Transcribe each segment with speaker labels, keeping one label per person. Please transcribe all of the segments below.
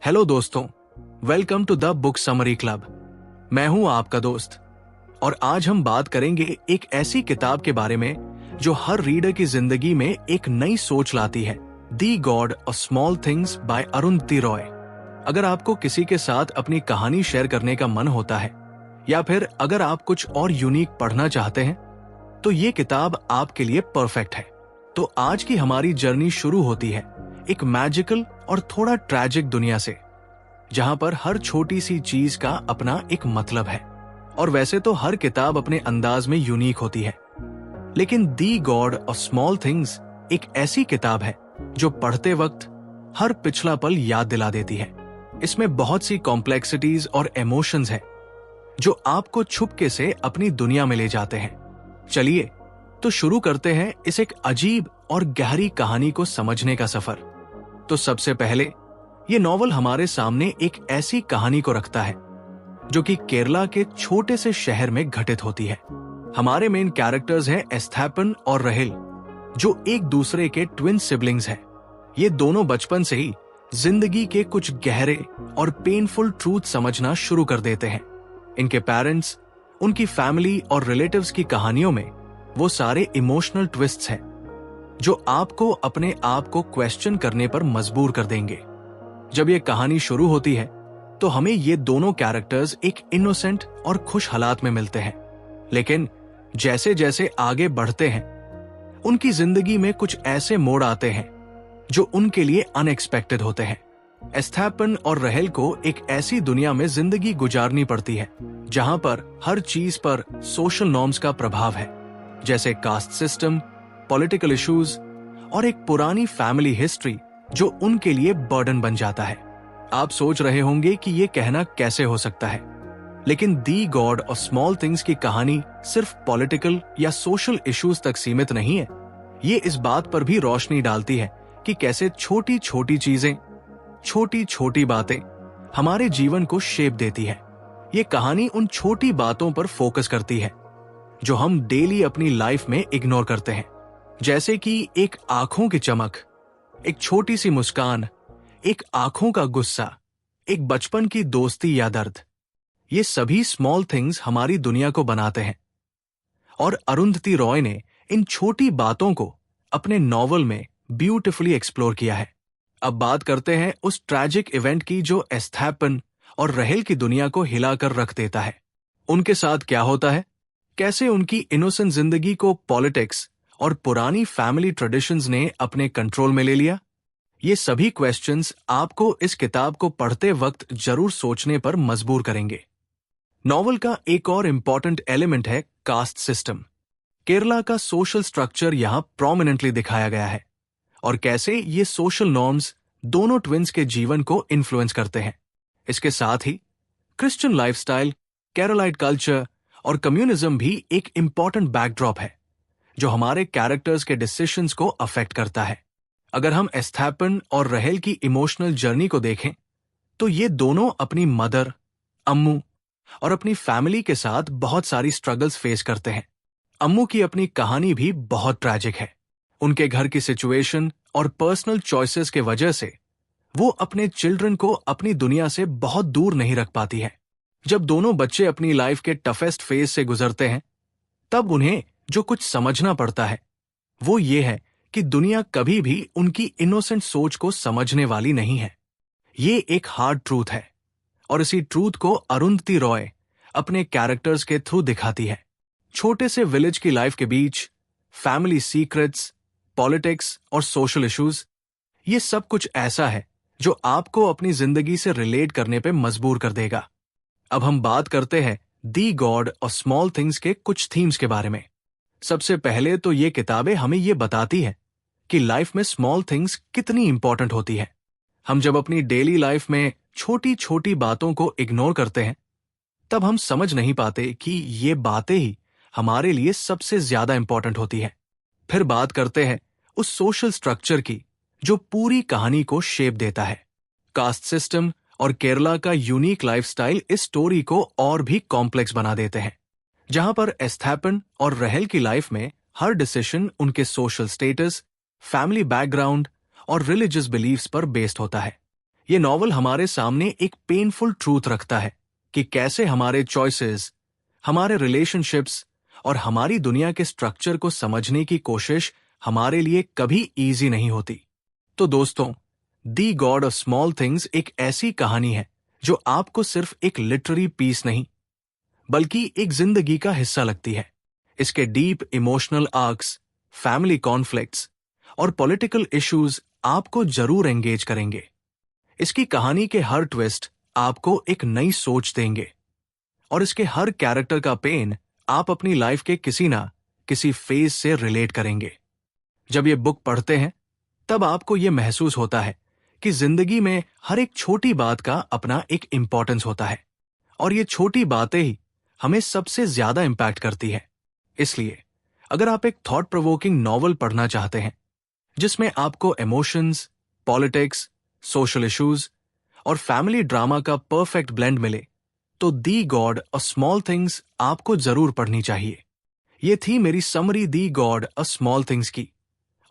Speaker 1: Hello दोस्तों, welcome to the book summary club. मैं हूं आपका दोस्त और आज हम बात करेंगे एक ऐसी किताब के बारे में जो हर रीडर की जिंदगी में एक नई सोच लाती है। The god of small things by Arundhati Roy. अगर आपको किसी के साथ अपनी कहानी शेयर करने का मन होता है या फिर अगर आप कुछ और यूनिक पढ़ना चाहते हैं तो ये किताब आपके लिए परफेक्ट है। तो आज की हमारी जर्नी शुरू होती है एक मैजिकल और थोड़ा ट्रैजिक दुनिया से, जहां पर हर छोटी सी चीज का अपना एक मतलब है। और वैसे तो हर किताब अपने अंदाज में यूनिक होती है, लेकिन दी गॉड ऑफ स्मॉल थिंग्स एक ऐसी किताब है जो पढ़ते वक्त हर पिछला पल याद दिला देती है। इसमें बहुत सी कॉम्प्लेक्सिटीज और इमोशंस हैं जो आपको छुपके से अपनी दुनिया में ले जाते हैं। चलिए तो शुरू करते हैं इस एक अजीब और गहरी कहानी को समझने का सफर। तो सबसे पहले ये नॉवल हमारे सामने एक ऐसी कहानी को रखता है जो कि केरला के छोटे से शहर में घटित होती है। हमारे मेन कैरेक्टर्स हैं एस्थापन और रहेल, जो एक दूसरे के ट्विन सिबलिंग्स हैं। ये दोनों बचपन से ही जिंदगी के कुछ गहरे और पेनफुल ट्रूथ समझना शुरू कर देते हैं। इनके पेरेंट्स, उनकी फैमिली और रिलेटिव्स की कहानियों में वो सारे इमोशनल ट्विस्ट्स हैं जो आपको अपने आप को क्वेश्चन करने पर मजबूर कर देंगे। जब ये कहानी शुरू होती है तो हमें ये दोनों कैरेक्टर्स एक इनोसेंट और खुश हालात में मिलते हैं, लेकिन जैसे जैसे आगे बढ़ते हैं उनकी जिंदगी में कुछ ऐसे मोड़ आते हैं जो उनके लिए अनएक्सपेक्टेड होते हैं। एस्थापन और रहेल को एक ऐसी दुनिया में जिंदगी गुजारनी पड़ती है जहां पर हर चीज पर सोशल नॉर्म्स का प्रभाव है, जैसे कास्ट सिस्टम, पॉलिटिकल इश्यूज और एक पुरानी फैमिली हिस्ट्री जो उनके लिए बर्डन बन जाता है। आप सोच रहे होंगे कि ये कहना कैसे हो सकता है, लेकिन दी गॉड ऑफ स्मॉल थिंग्स की कहानी सिर्फ पॉलिटिकल या सोशल इश्यूज तक सीमित नहीं है। ये इस बात पर भी रोशनी डालती है कि कैसे छोटी छोटी चीजें, छोटी छोटी बातें हमारे जीवन को शेप देती है। ये कहानी उन छोटी बातों पर फोकस करती है जो हम डेली अपनी लाइफ में इग्नोर करते हैं, जैसे कि एक आंखों की चमक, एक छोटी सी मुस्कान, एक आंखों का गुस्सा, एक बचपन की दोस्ती या दर्द। ये सभी स्मॉल थिंग्स हमारी दुनिया को बनाते हैं और अरुंधति रॉय ने इन छोटी बातों को अपने नॉवल में ब्यूटिफुली एक्सप्लोर किया है। अब बात करते हैं उस ट्रैजिक इवेंट की जो एस्थापन और रहेल की दुनिया को हिलाकर रख देता है। उनके साथ क्या होता है, कैसे उनकी इनोसेंट जिंदगी को पॉलिटिक्स और पुरानी फैमिली ट्रेडिशंस ने अपने कंट्रोल में ले लिया। ये सभी क्वेश्चंस आपको इस किताब को पढ़ते वक्त जरूर सोचने पर मजबूर करेंगे। नॉवल का एक और इम्पॉर्टेंट एलिमेंट है कास्ट सिस्टम। केरला का सोशल स्ट्रक्चर यहाँ प्रोमिनेंटली दिखाया गया है और कैसे ये सोशल नॉर्म्स दोनों ट्विन्स के जीवन को इन्फ्लुएंस करते हैं। इसके साथ ही क्रिश्चियन लाइफस्टाइल, केरलाइट कल्चर और कम्युनिज्म भी एक इम्पॉर्टेंट बैकड्रॉप है जो हमारे कैरेक्टर्स के डिसीजंस को अफेक्ट करता है। अगर हम एस्थापन और रहेल की इमोशनल जर्नी को देखें तो ये दोनों अपनी मदर, अम्मू और अपनी फैमिली के साथ बहुत सारी स्ट्रगल्स फेस करते हैं। अम्मू की अपनी कहानी भी बहुत ट्रैजिक है। उनके घर की सिचुएशन और पर्सनल चॉइसेस के वजह से वो अपने चिल्ड्रन को अपनी दुनिया से बहुत दूर नहीं रख पाती है। जब दोनों बच्चे अपनी लाइफ के टफेस्ट फेज से गुजरते हैं तब उन्हें जो कुछ समझना पड़ता है वो ये है कि दुनिया कभी भी उनकी इनोसेंट सोच को समझने वाली नहीं है। ये एक हार्ड ट्रूथ है और इसी ट्रूथ को अरुंधति रॉय अपने कैरेक्टर्स के थ्रू दिखाती है। छोटे से विलेज की लाइफ के बीच फैमिली सीक्रेट्स, पॉलिटिक्स और सोशल इश्यूज, ये सब कुछ ऐसा है जो आपको अपनी जिंदगी से रिलेट करने पे मजबूर कर देगा। अब हम बात करते हैं दी गॉड ऑफ स्मॉल थिंग्स के कुछ थीम्स के बारे में। सबसे पहले तो ये किताबें हमें ये बताती है कि लाइफ में स्मॉल थिंग्स कितनी इंपॉर्टेंट होती है। हम जब अपनी डेली लाइफ में छोटी छोटी बातों को इग्नोर करते हैं तब हम समझ नहीं पाते कि ये बातें ही हमारे लिए सबसे ज्यादा इंपॉर्टेंट होती है। फिर बात करते हैं उस सोशल स्ट्रक्चर की जो पूरी कहानी को शेप देता है। कास्ट सिस्टम और केरला का यूनिक लाइफस्टाइल इस स्टोरी को और भी कॉम्प्लेक्स बना देते हैं, जहां पर एस्थापन और रहेल की लाइफ में हर डिसीजन उनके सोशल स्टेटस, फैमिली बैकग्राउंड और रिलीजियस बिलीफ्स पर बेस्ड होता है। ये नॉवल हमारे सामने एक पेनफुल ट्रूथ रखता है कि कैसे हमारे चॉइसेस, हमारे रिलेशनशिप्स और हमारी दुनिया के स्ट्रक्चर को समझने की कोशिश हमारे लिए कभी इजी नहीं होती। तो दोस्तों, दी गॉड ऑफ स्मॉल थिंग्स एक ऐसी कहानी है जो आपको सिर्फ एक लिटरेरी पीस नहीं, बल्कि एक जिंदगी का हिस्सा लगती है। इसके deep emotional arcs, family conflicts और पॉलिटिकल इश्यूज आपको जरूर एंगेज करेंगे। इसकी कहानी के हर ट्विस्ट आपको एक नई सोच देंगे और इसके हर कैरेक्टर का पेन आप अपनी लाइफ के किसी ना किसी फेज से रिलेट करेंगे। जब ये बुक पढ़ते हैं तब आपको ये महसूस होता है कि जिंदगी में हर एक छोटी बात का अपना एक इंपॉर्टेंस होता है और ये छोटी बातें ही हमें सबसे ज्यादा इंपैक्ट करती है। इसलिए अगर आप एक थॉट प्रोवोकिंग नॉवल पढ़ना चाहते हैं जिसमें आपको इमोशंस, पॉलिटिक्स, सोशल इश्यूज और फैमिली ड्रामा का परफेक्ट ब्लेंड मिले, तो दी गॉड अ स्मॉल थिंग्स आपको जरूर पढ़नी चाहिए। ये थी मेरी summary the God a small things की।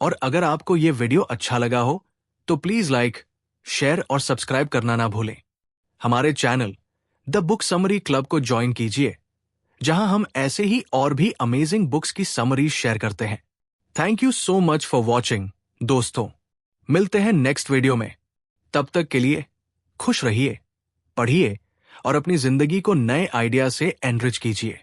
Speaker 1: और अगर आपको ये वीडियो अच्छा लगा हो तो प्लीज लाइक, शेयर और सब्सक्राइब करना ना भूलें। हमारे channel the book summary club को ज्वाइन कीजिए, जहां हम ऐसे ही और भी अमेजिंग बुक्स की समरीज शेयर करते हैं। Thank you so much for watching दोस्तों। मिलते हैं नेक्स्ट वीडियो में। तब तक के लिए खुश रहिए, पढ़िए और अपनी जिंदगी को नए आइडिया से एनरिच कीजिए।